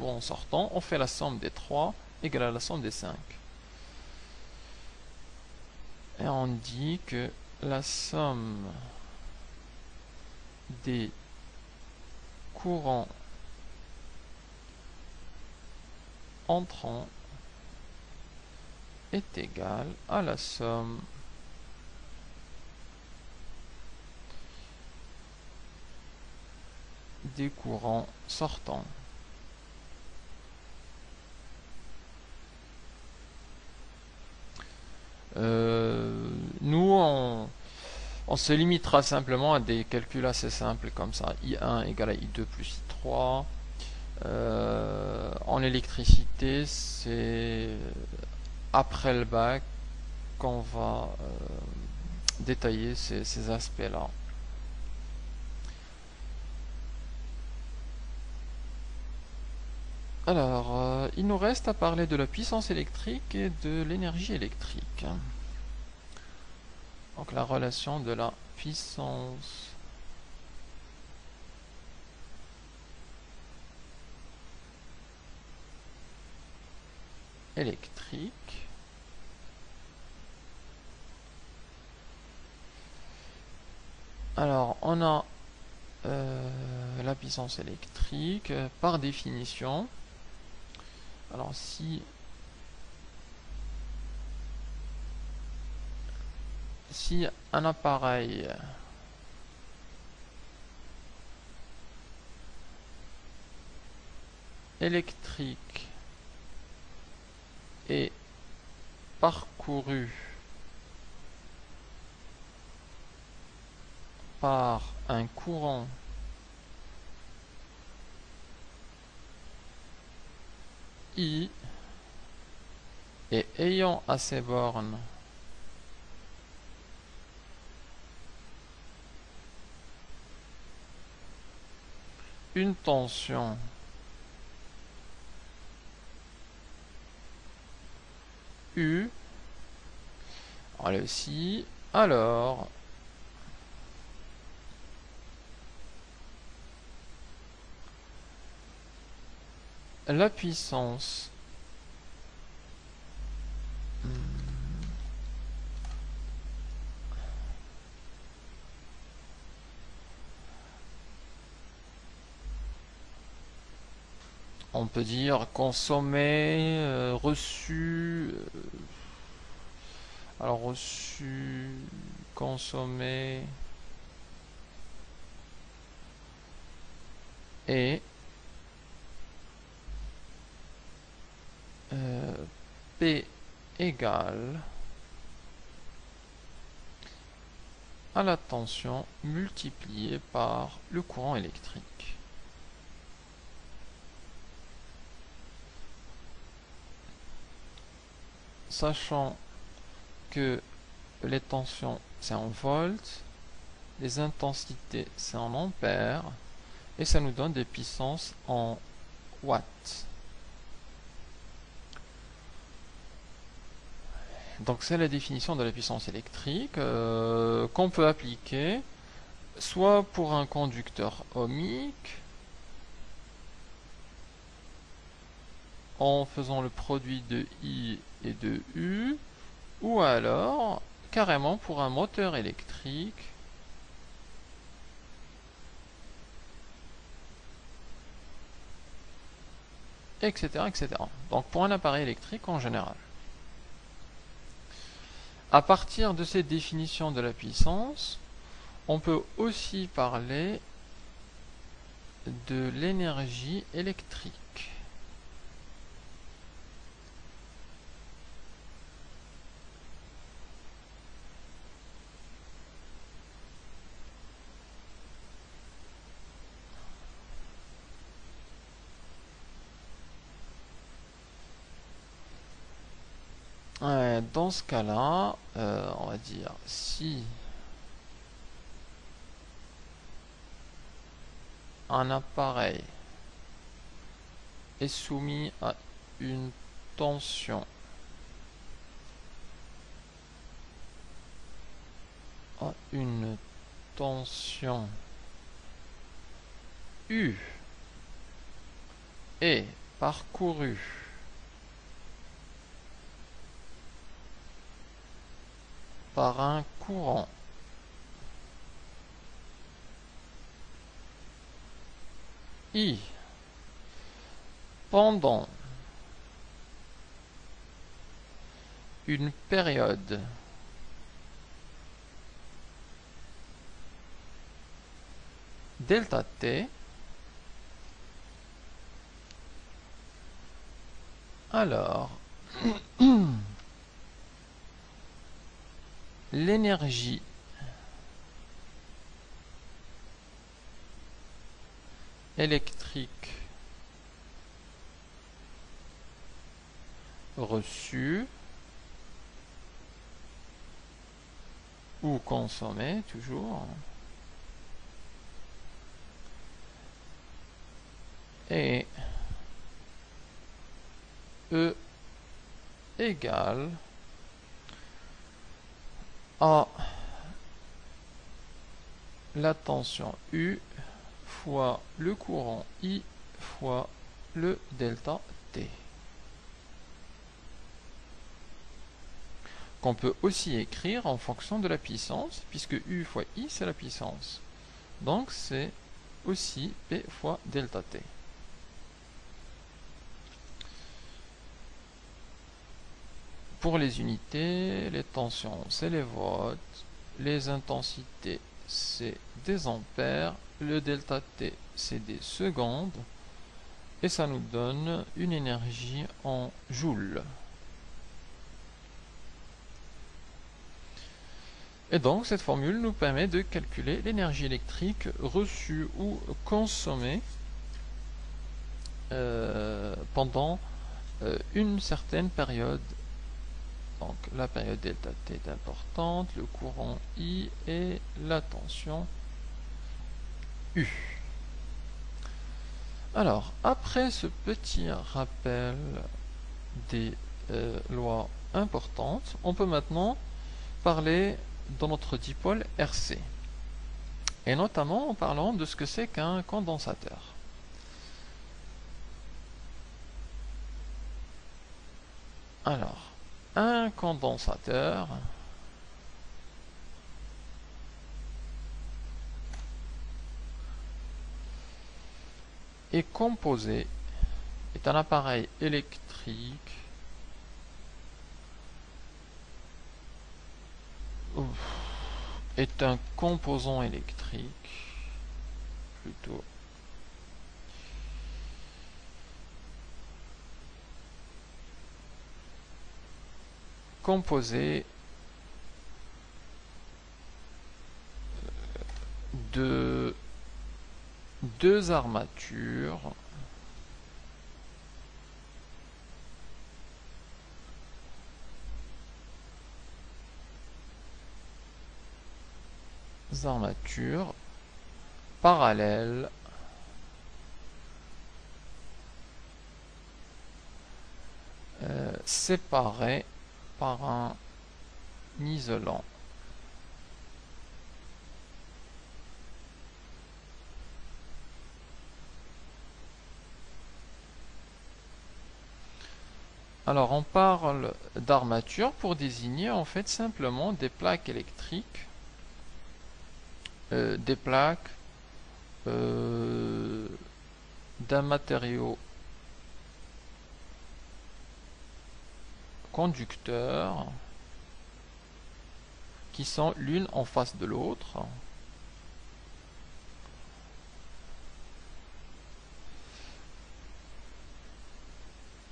courants sortants, on fait la somme des 3 égale à la somme des 5. Et on dit que la somme des courants entrants est égale à la somme des courants sortants. Nous, on se limitera simplement à des calculs assez simples comme ça. I1 égale à I2 plus I3. En électricité, c'est après le bac qu'on va détailler ces aspects-là. Alors, il nous reste à parler de la puissance électrique et de l'énergie électrique. Donc la relation de la puissance électrique alors on a la puissance électrique par définition. Alors si un appareil électrique est parcouru par un courant I et ayant à ses bornes une tension U, alors la puissance on peut dire consommé, reçu, alors reçu, consommé et P égale à la tension multipliée par le courant électrique. Sachant que les tensions c'est en volts, les intensités c'est en ampères, et ça nous donne des puissances en watts. Donc c'est la définition de la puissance électrique qu'on peut appliquer soit pour un conducteur ohmique en faisant le produit de I et de U, ou alors carrément pour un moteur électrique etc., etc. Donc pour un appareil électrique en général. À partir de cette définition de la puissance, on peut aussi parler de l'énergie électrique. Dans ce cas-là, on va dire si un appareil est soumis à une tension U et parcouru. Par un courant. I. Pendant une période delta t, alors l'énergie électrique reçue ou consommée, toujours, et E égale à la tension U fois le courant I fois le delta T. Qu'on peut aussi écrire en fonction de la puissance, puisque U fois I c'est la puissance. Donc c'est aussi P fois delta T. Pour les unités, les tensions c'est les volts, les intensités c'est des ampères, le delta T c'est des secondes, et ça nous donne une énergie en joules. Et donc cette formule nous permet de calculer l'énergie électrique reçue ou consommée pendant une certaine période. Donc la période delta T est importante, le courant I et la tension U. Alors, après ce petit rappel des lois importantes, on peut maintenant parler de notre dipôle RC. Et notamment en parlant de ce que c'est qu'un condensateur. Alors, un condensateur est composé, est un appareil électrique est un composant électrique plutôt composé de deux armatures parallèles séparées par un isolant. Alors on parle d'armature pour désigner en fait simplement des plaques électriques, des plaques d'un matériau conducteur qui sont l'une en face de l'autre.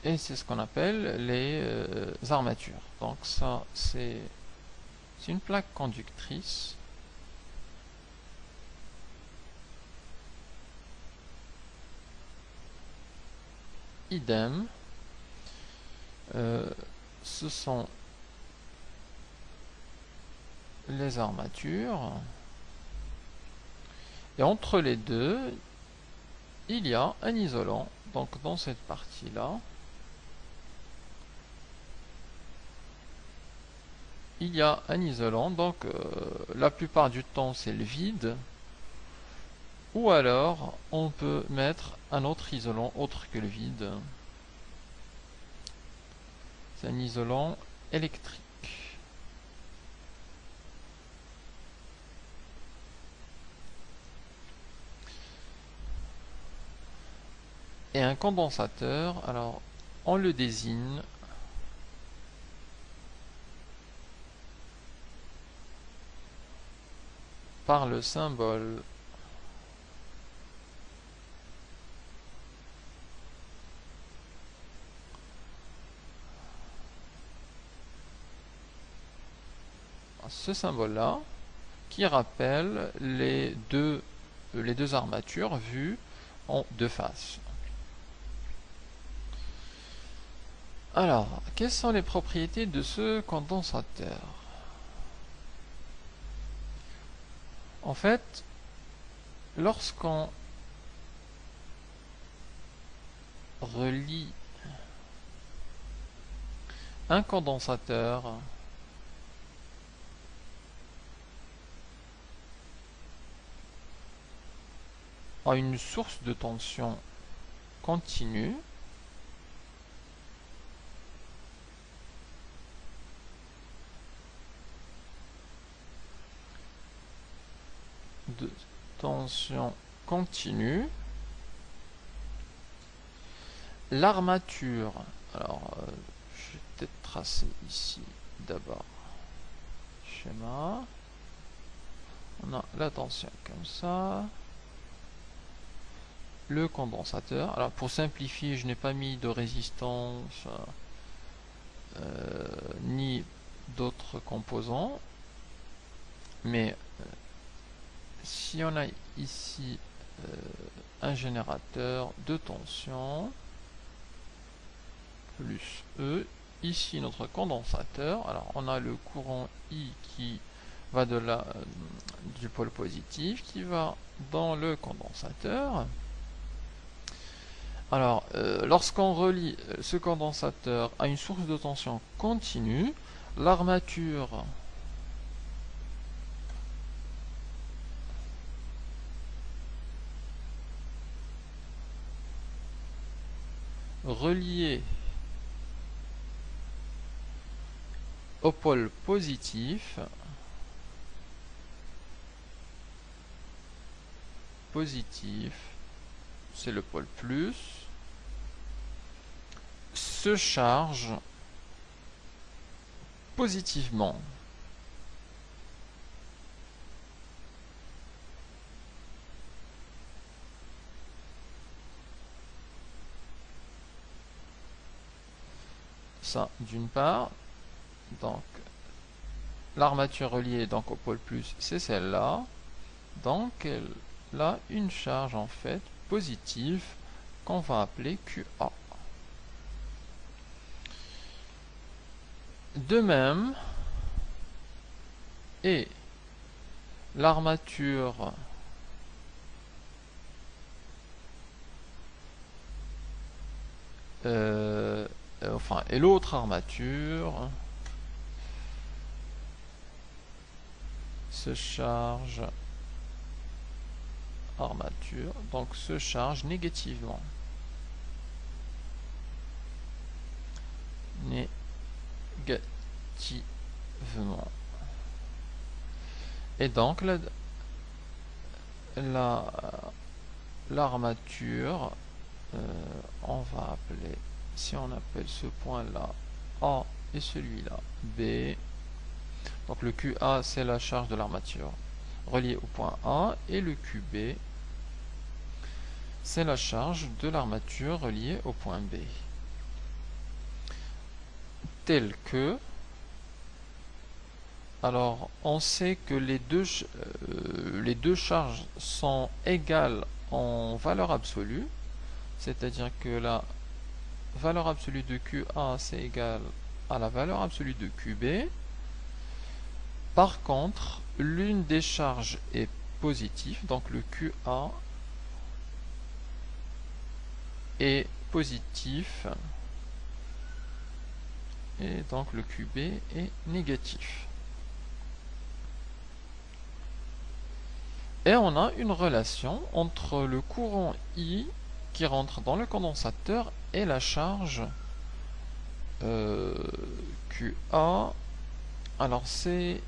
Et c'est ce qu'on appelle les armatures. Donc ça, c'est une plaque conductrice. Idem. Ce sont les armatures. Et entre les deux, il y a un isolant. Donc dans cette partie-là, il y a un isolant, donc la plupart du temps c'est le vide, ou alors on peut mettre un autre isolant autre que le vide. C'est un isolant électrique. Et un condensateur, alors on le désigne par le symbole ce symbole-là qui rappelle les deux armatures vues en deux faces. Alors, quelles sont les propriétés de ce condensateur? En fait, lorsqu'on relie un condensateur à une source de tension continue, l'armature, alors je vais peut-être tracer ici d'abord schéma, on a la tension comme ça, le condensateur, alors pour simplifier je n'ai pas mis de résistance ni d'autres composants, mais si on a ici un générateur de tension plus E, ici notre condensateur, alors on a le courant I qui va du pôle positif qui va dans le condensateur. Alors lorsqu'on relie ce condensateur à une source de tension continue, l'armature reliée au pôle positif c'est le pôle plus, se charge positivement. Ça d'une part, donc l'armature reliée donc au pôle plus c'est celle-là, donc elle a une charge en fait positive qu'on va appeler QA. De même, et l'armature et l'autre armature se charge donc se charge négativement. Et donc l'armature, on va appeler, si on appelle ce point là A et celui-là B, donc le QA c'est la charge de l'armature reliée au point A et le QB c'est la charge de l'armature reliée au point B. Tel que, alors on sait que les deux charges sont égales en valeur absolue, c'est-à-dire que la valeur absolue de QA c'est égal à la valeur absolue de QB. Par contre, l'une des charges est positive, donc le QA est positif et donc le QB est négatif. Et on a une relation entre le courant I qui rentre dans le condensateur et la charge QA, alors c'est